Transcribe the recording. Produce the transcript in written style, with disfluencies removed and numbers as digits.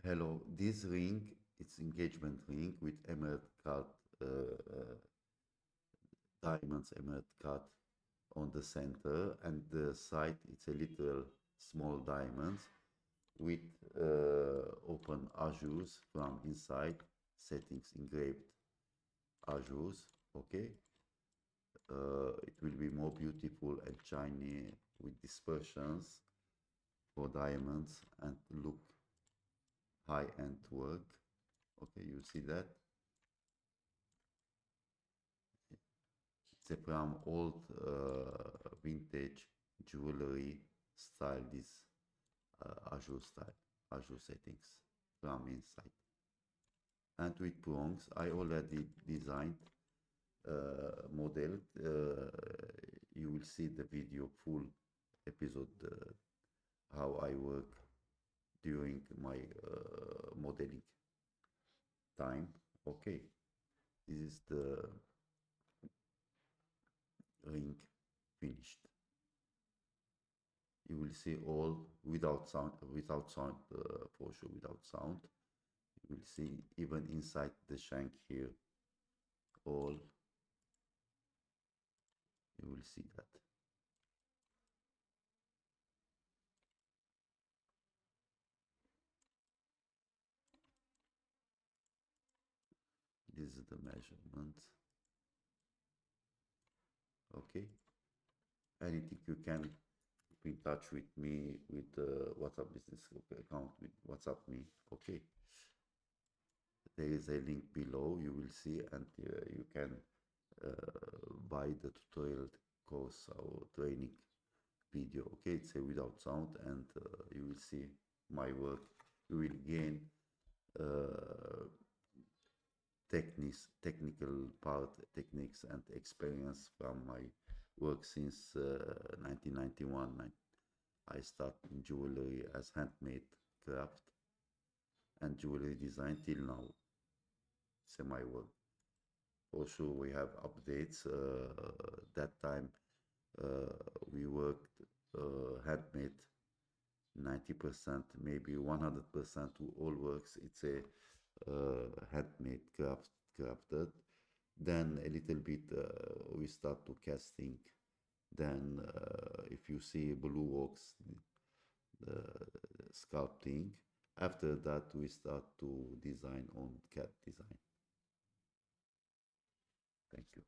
Hello, this ring, it's engagement ring with emerald cut, diamonds emerald cut on the center, and the side it's a little small diamonds with open azures from inside, settings engraved azures. Okay, it will be more beautiful and shiny with dispersions for diamonds and look high-end work. Okay, you see that it's from old vintage jewelry style, this azure style, azure settings from inside. And with prongs, I already designed model. You will see the video full episode how I work during my modeling time. Okay, this is the ring finished. You will see all without sound, for sure, without sound. You will see even inside the shank here, all you will see that. This is the measurement. Okay, anything you can keep in touch with me with WhatsApp business account, with WhatsApp me. Okay, there is a link below, you will see, and you can buy the tutorial course or training video. Okay, it's a without sound, and you will see my work. You will gain technical part, techniques and experience from my work since 1991. I started in jewelry as handmade craft and jewelry design till now. It's my work. Also, we have updates. That time we worked handmade 90%, maybe 100% to all works. It's a handmade crafted. Then a little bit we start to casting. Then if you see blue works, sculpting. After that, we start to design on CAD design. Thank you.